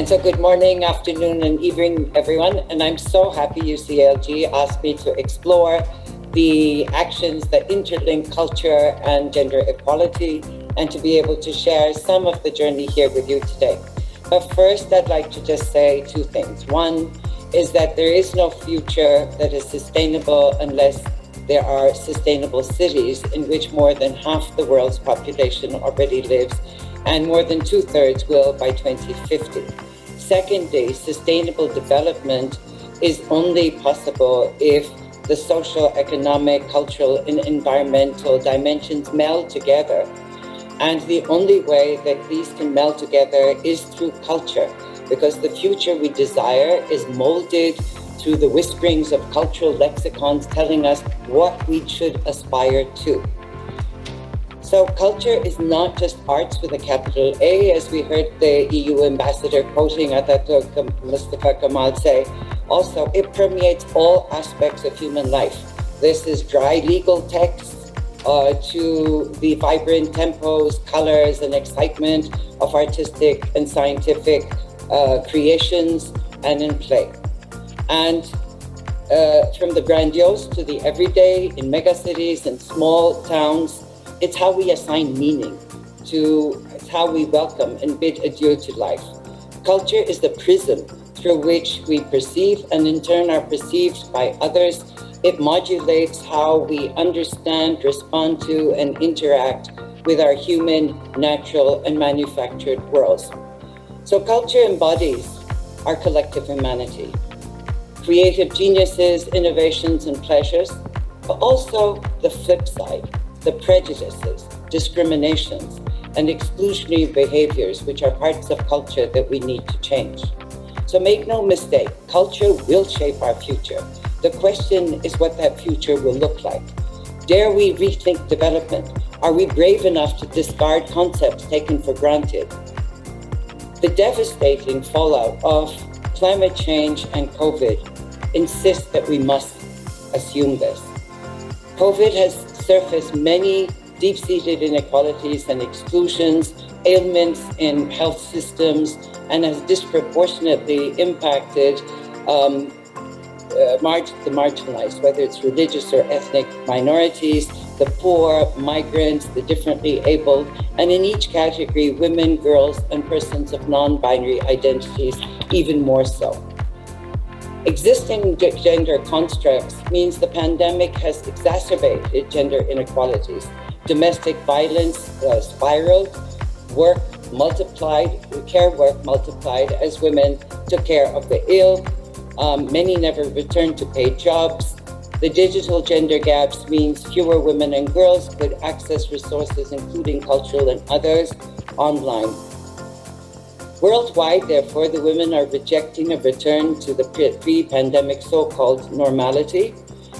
And so good morning, afternoon, and evening, everyone. And I'm so happy UCLG asked me to explore the actions that interlink culture and gender equality, and to be able to share some of the journey here with you today. But first, I'd like to just say two things. One is that there is no future that is sustainable unless there are sustainable cities in which more than half the world's population already lives, and more than 2/3 will by 2050. Secondly, sustainable development is only possible if the social, economic, cultural, and environmental dimensions meld together. And the only way that these can meld together is through culture, because the future we desire is molded through the whisperings of cultural lexicons telling us what we should aspire to. So culture is not just arts with a capital A, as we heard the EU ambassador quoting Ataturk Mustafa Kemal say. Also, it permeates all aspects of human life. This is dry legal texts to the vibrant tempos, colors, and excitement of artistic and scientific creations and in play. And from the grandiose to the everyday in megacities and small towns, it's how we assign meaning it's how we welcome and bid adieu to life. Culture is the prism through which we perceive and in turn are perceived by others. It modulates how we understand, respond to, and interact with our human, natural, and manufactured worlds. So culture embodies our collective humanity, creative geniuses, innovations, and pleasures, but also the flip side, the prejudices, discriminations, and exclusionary behaviors, which are parts of culture that we need to change. So make no mistake, culture will shape our future. The question is what that future will look like. Dare we rethink development? Are we brave enough to discard concepts taken for granted? The devastating fallout of climate change and COVID insists that we must assume this. COVID has surfaced many deep-seated inequalities and exclusions, ailments in health systems, and has disproportionately impacted the marginalized, whether it's religious or ethnic minorities, the poor, migrants, the differently abled, and in each category, women, girls, and persons of non-binary identities even more so. Existing gender constructs means the pandemic has exacerbated gender inequalities. Domestic violence spiraled, work multiplied, care work multiplied as women took care of the ill. Many never returned to paid jobs. The digital gender gaps means fewer women and girls could access resources, including cultural and others, online. Worldwide, therefore, the women are rejecting a return to the pre-pandemic so-called normality,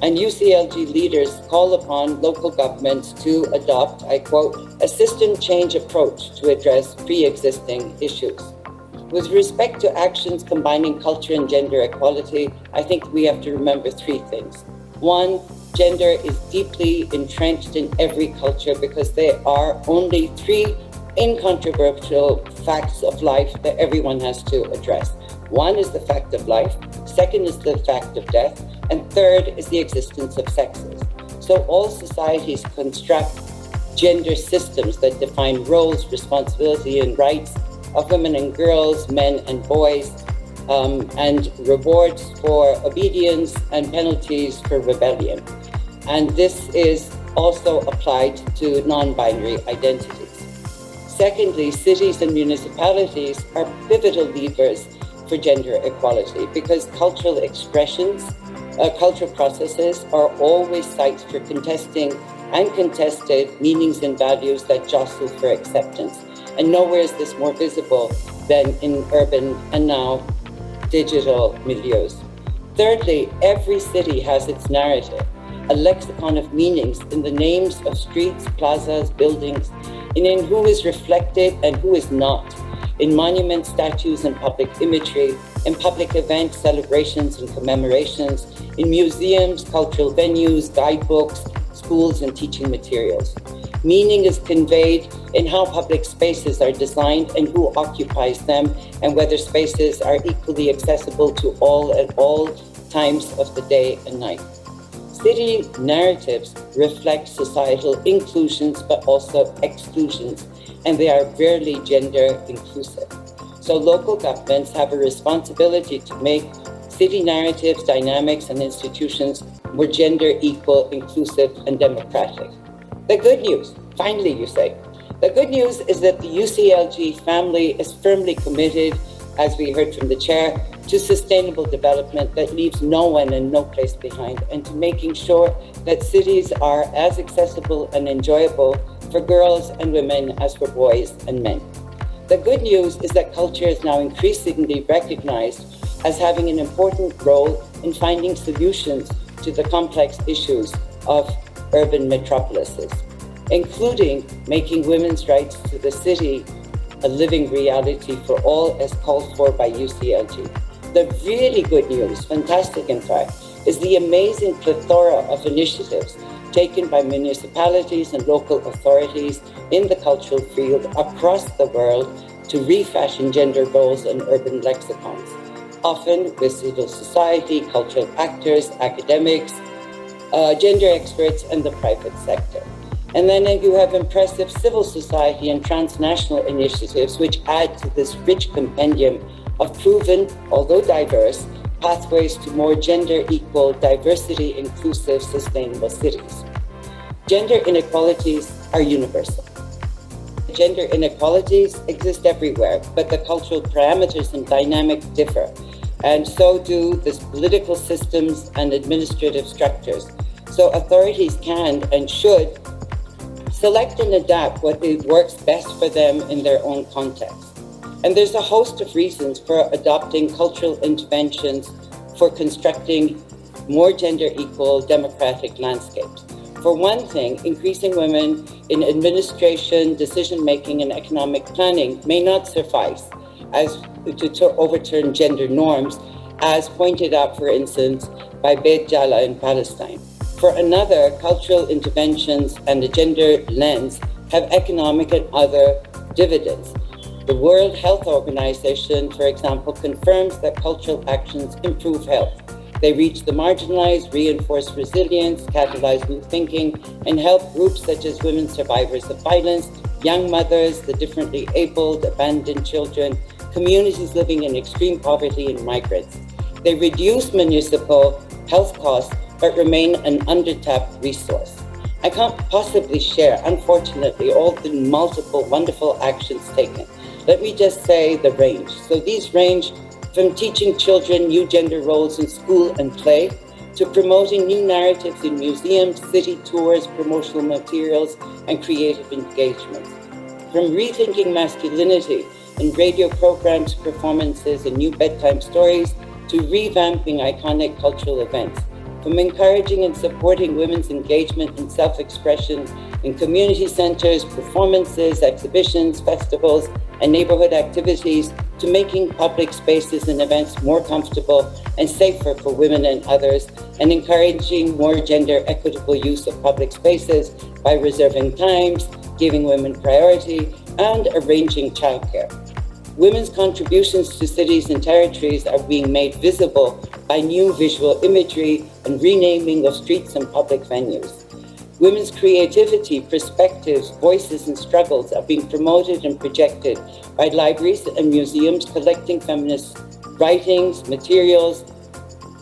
and UCLG leaders call upon local governments to adopt, I quote, a system change approach to address pre-existing issues. With respect to actions combining culture and gender equality, I think we have to remember three things. One, gender is deeply entrenched in every culture because there are only three incontrovertible facts of life that everyone has to address. One is the fact of life, second is the fact of death, and third is the existence of sexes. So all societies construct gender systems that define roles, responsibility, and rights of women and girls, men and boys, and rewards for obedience and penalties for rebellion. And this is also applied to non-binary identities. Secondly, cities and municipalities are pivotal levers for gender equality because cultural expressions, cultural processes are always sites for contesting and contested meanings and values that jostle for acceptance. And nowhere is this more visible than in urban and now digital milieus. Thirdly, every city has its narrative, a lexicon of meanings in the names of streets, plazas, buildings, and in who is reflected and who is not, in monuments, statues, and public imagery, in public events, celebrations, and commemorations, in museums, cultural venues, guidebooks, schools, and teaching materials. Meaning is conveyed in how public spaces are designed and who occupies them, and whether spaces are equally accessible to all at all times of the day and night. City narratives reflect societal inclusions but also exclusions, and they are rarely gender inclusive. So local governments have a responsibility to make city narratives, dynamics, and institutions more gender equal, inclusive, and democratic. The good news, finally you say, the good news is that the UCLG family is firmly committed, as we heard from the chair, to sustainable development that leaves no one and no place behind, and to making sure that cities are as accessible and enjoyable for girls and women as for boys and men. The good news is that culture is now increasingly recognized as having an important role in finding solutions to the complex issues of urban metropolises, including making women's rights to the city a living reality for all as called for by UCLG. The really good news, fantastic in fact, is the amazing plethora of initiatives taken by municipalities and local authorities in the cultural field across the world to refashion gender roles and urban lexicons, often with civil society, cultural actors, academics, gender experts, and the private sector. And then you have impressive civil society and transnational initiatives which add to this rich compendium of proven, although diverse, pathways to more gender equal, diversity inclusive, sustainable cities. Gender inequalities are universal. Gender inequalities exist everywhere, but the cultural parameters and dynamics differ, and so do the political systems and administrative structures. So authorities can and should select and adapt what works best for them in their own context. And there's a host of reasons for adopting cultural interventions for constructing more gender equal democratic landscapes. For one thing, increasing women in administration, decision-making, and economic planning may not suffice as to overturn gender norms, as pointed out, for instance, by Beit Jala in Palestine. For another, cultural interventions and the gender lens have economic and other dividends. The World Health Organization, for example, confirms that cultural actions improve health. They reach the marginalized, reinforce resilience, catalyze new thinking, and help groups such as women survivors of violence, young mothers, the differently abled, abandoned children, communities living in extreme poverty, and migrants. They reduce municipal health costs, but remain an undertapped resource. I can't possibly share, unfortunately, all the multiple wonderful actions taken. Let me just say the range. So these range from teaching children new gender roles in school and play, to promoting new narratives in museums, city tours, promotional materials, and creative engagements. From rethinking masculinity in radio programs, performances, and new bedtime stories, to revamping iconic cultural events. From encouraging and supporting women's engagement and self-expression in community centers, performances, exhibitions, festivals, and neighborhood activities, to making public spaces and events more comfortable and safer for women and others, and encouraging more gender equitable use of public spaces by reserving times, giving women priority, and arranging childcare. Women's contributions to cities and territories are being made visible by new visual imagery and renaming of streets and public venues. Women's creativity, perspectives, voices, and struggles are being promoted and projected by libraries and museums collecting feminist writings, materials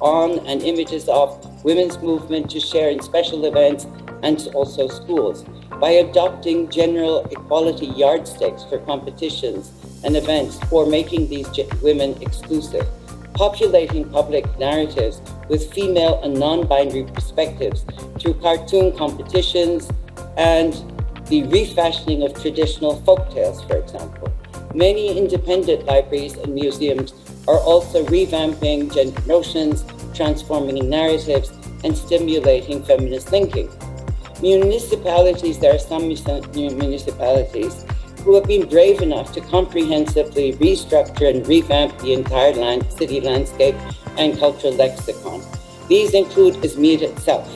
on and images of women's movement to share in special events and also schools. By adopting general equality yardsticks for competitions and events, or making these women exclusive. Populating public narratives with female and non-binary perspectives through cartoon competitions and the refashioning of traditional folktales, for example. Many independent libraries and museums are also revamping gender notions, transforming narratives, and stimulating feminist thinking. Municipalities, there are some municipalities who have been brave enough to comprehensively restructure and revamp the entire city landscape and cultural lexicon. These include Izmir itself,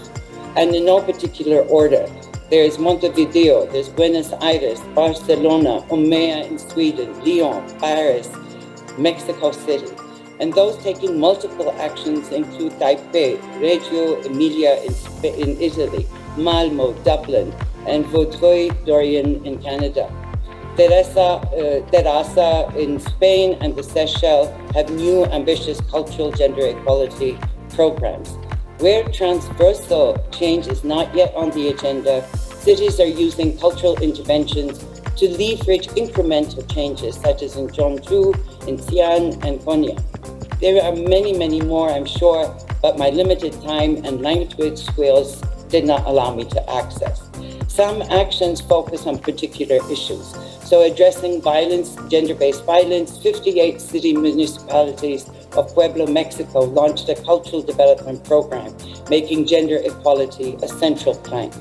and in no particular order, There's Montevideo, there's Buenos Aires, Barcelona, Umeå in Sweden, Lyon, Paris, Mexico City. And those taking multiple actions include Taipei, Reggio Emilia in Italy, Malmo, Dublin, and Vaudreuil-Dorion in Canada. Terrassa in Spain and the Seychelles have new ambitious cultural gender equality programs. Where transversal change is not yet on the agenda, cities are using cultural interventions to leverage incremental changes, such as in Jeonju, in Xi'an, and Konya. There are many, many more, I'm sure, but my limited time and language skills did not allow me to access. Some actions focus on particular issues. So addressing violence, gender-based violence, 58 city municipalities of Pueblo, Mexico launched a cultural development program, making gender equality a central plank.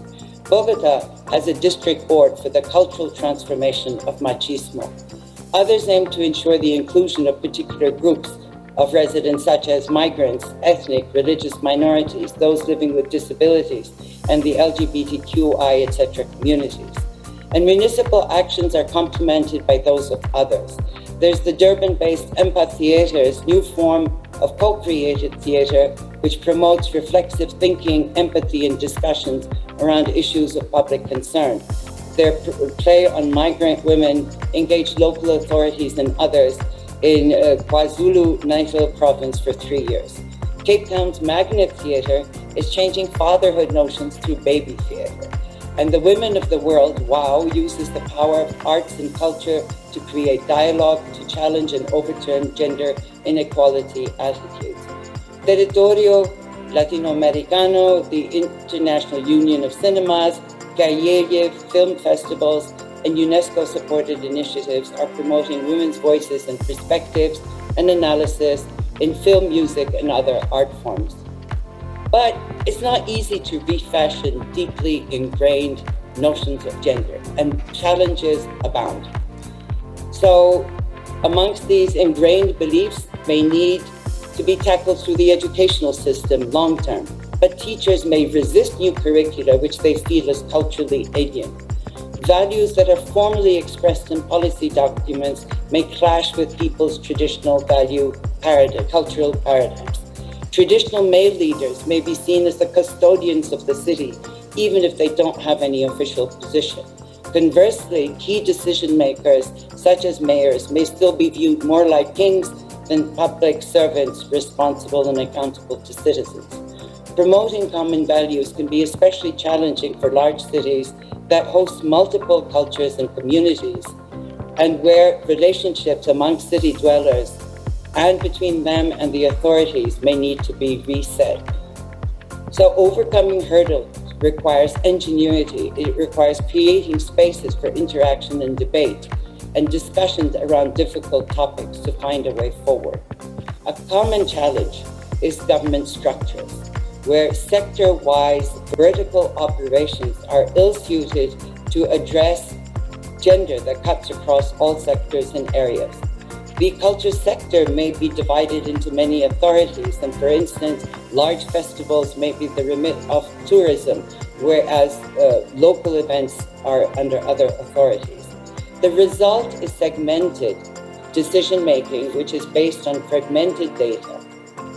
Bogota has a district board for the cultural transformation of machismo. Others aim to ensure the inclusion of particular groups of residents such as migrants, ethnic, religious minorities, those living with disabilities, and the LGBTQI, etc. communities. And municipal actions are complemented by those of others. There's the Durban-based Empath Theatre's new form of co-created theater, which promotes reflexive thinking, empathy, and discussions around issues of public concern. Their play on migrant women engaged local authorities and others in KwaZulu-Natal province for 3 years. Cape Town's Magnet Theatre is changing fatherhood notions through baby theatre. And the Women of the World, WOW, uses the power of arts and culture to create dialogue, to challenge and overturn gender inequality attitudes. Territorio Latinoamericano, the International Union of Cinemas, Gayeye film festivals, and UNESCO-supported initiatives are promoting women's voices and perspectives and analysis in film, music, and other art forms. But it's not easy to refashion deeply ingrained notions of gender, and challenges abound. So amongst these ingrained beliefs may need to be tackled through the educational system long-term, but teachers may resist new curricula which they feel is culturally alien. Values that are formally expressed in policy documents may clash with people's traditional cultural paradigms. Traditional male leaders may be seen as the custodians of the city, even if they don't have any official position. Conversely, key decision makers, such as mayors, may still be viewed more like kings than public servants responsible and accountable to citizens. Promoting common values can be especially challenging for large cities that host multiple cultures and communities, and where relationships among city dwellers and between them and the authorities may need to be reset. So overcoming hurdles requires ingenuity. It requires creating spaces for interaction and debate and discussions around difficult topics to find a way forward. A common challenge is government structures, where sector-wise vertical operations are ill-suited to address gender that cuts across all sectors and areas. The culture sector may be divided into many authorities, and for instance, large festivals may be the remit of tourism, whereas local events are under other authorities. The result is segmented decision-making, which is based on fragmented data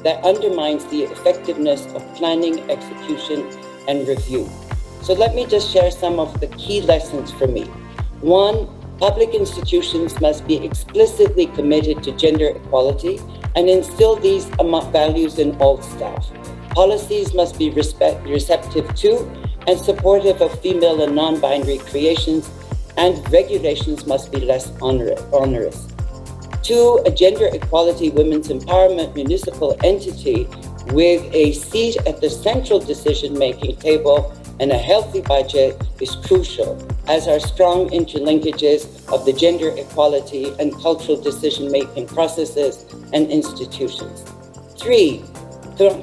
that undermines the effectiveness of planning, execution, and review. So let me just share some of the key lessons for me. One, public institutions must be explicitly committed to gender equality and instill these values in all staff. Policies must be receptive to and supportive of female and non-binary creations, and regulations must be less onerous. Two, a gender equality women's empowerment municipal entity with a seat at the central decision-making table and a healthy budget is crucial, as are strong interlinkages of the gender equality and cultural decision-making processes and institutions. Three,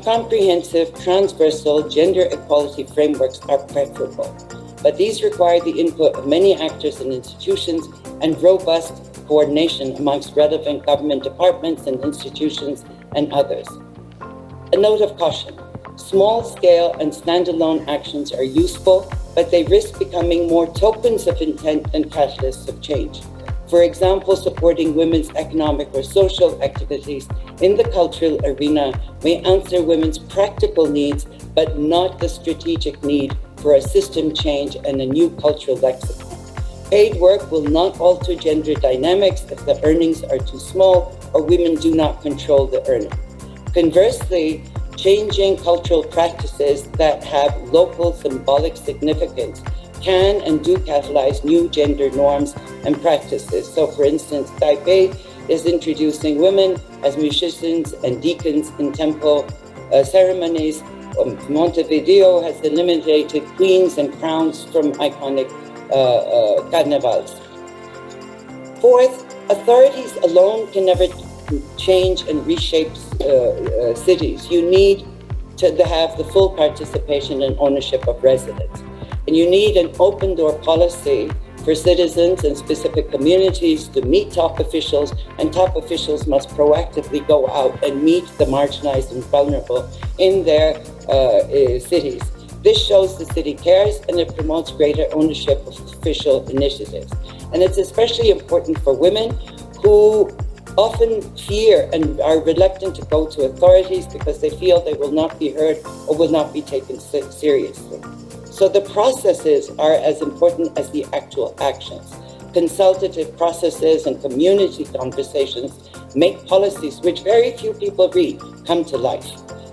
comprehensive, transversal gender equality frameworks are preferable, but these require the input of many actors and institutions and robust coordination amongst relevant government departments and institutions and others. A note of caution. Small-scale and standalone actions are useful, but they risk becoming more tokens of intent than catalysts of change. For example, supporting women's economic or social activities in the cultural arena may answer women's practical needs, but not the strategic need for a system change and a new cultural lexicon. Paid work will not alter gender dynamics if the earnings are too small or women do not control the earning. Conversely, changing cultural practices that have local symbolic significance can and do catalyze new gender norms and practices. So, for instance, Taipei is introducing women as musicians and deacons in temple ceremonies. Montevideo has eliminated queens and crowns from iconic carnivals. Fourth, authorities alone can never change and reshape cities. You need to have the full participation and ownership of residents. And you need an open door policy for citizens and specific communities to meet top officials, and top officials must proactively go out and meet the marginalized and vulnerable in their cities. This shows the city cares and it promotes greater ownership of official initiatives. And it's especially important for women who often fear and are reluctant to go to authorities because they feel they will not be heard or will not be taken seriously. So the processes are as important as the actual actions. Consultative processes and community conversations make policies, which very few people read, come to life.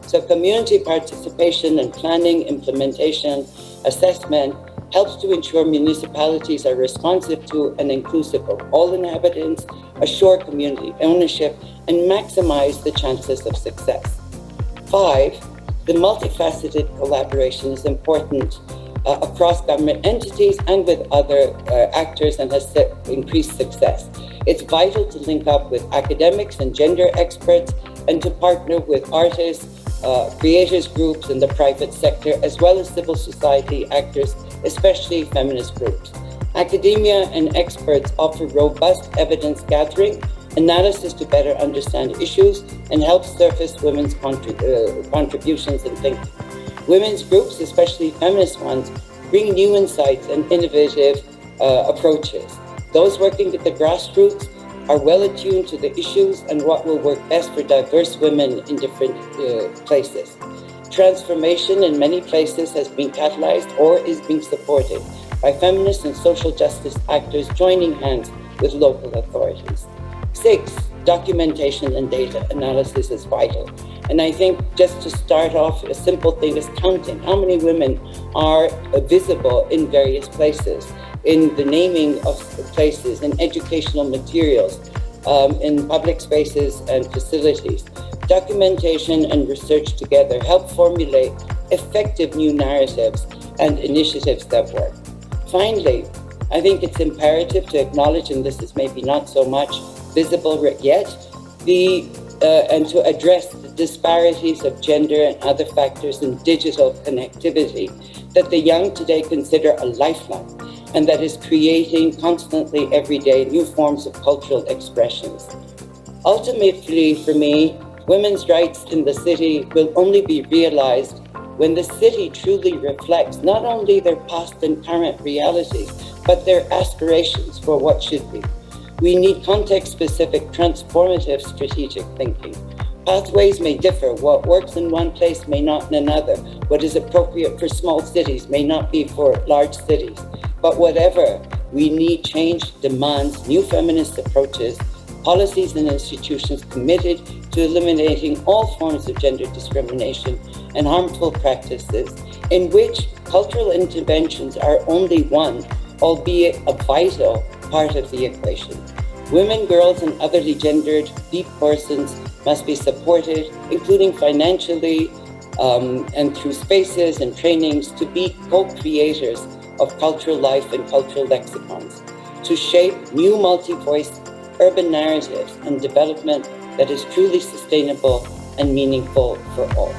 So community participation and planning, implementation, assessment helps to ensure municipalities are responsive to and inclusive of all inhabitants, assure community ownership, and maximize the chances of success. 5, the multifaceted collaboration is important across government entities and with other actors and has increased success. It's vital to link up with academics and gender experts and to partner with artists, creators groups in the private sector, as well as civil society actors, especially feminist groups. Academia and experts offer robust evidence gathering, analysis to better understand issues, and help surface women's contributions in thinking. Women's groups, especially feminist ones, bring new insights and innovative approaches. Those working at the grassroots are well attuned to the issues and what will work best for diverse women in different places. Transformation in many places has been catalyzed or is being supported by feminist and social justice actors joining hands with local authorities. 6, documentation and data analysis is vital. And I think just to start off, a simple thing is counting. How many women are visible in various places, in the naming of places, in educational materials, in public spaces and facilities. Documentation and research together help formulate effective new narratives and initiatives that work. Finally, I think it's imperative to acknowledge, and this is maybe not so much visible yet, and to address the disparities of gender and other factors in digital connectivity that the young today consider a lifeline, and that is creating constantly every day new forms of cultural expressions. Ultimately, for me, women's rights in the city will only be realized when the city truly reflects not only their past and current realities, but their aspirations for what should be. We need context-specific, transformative strategic thinking. Pathways may differ. What works in one place may not in another. What is appropriate for small cities may not be for large cities. But whatever, we need change demands new feminist approaches, policies and institutions committed to eliminating all forms of gender discrimination and harmful practices, in which cultural interventions are only one, albeit a vital part of the equation. Women, girls, and otherly gendered persons must be supported, including financially and through spaces and trainings, to be co-creators of cultural life and cultural lexicons, to shape new multi-voice urban narratives and development that is truly sustainable and meaningful for all.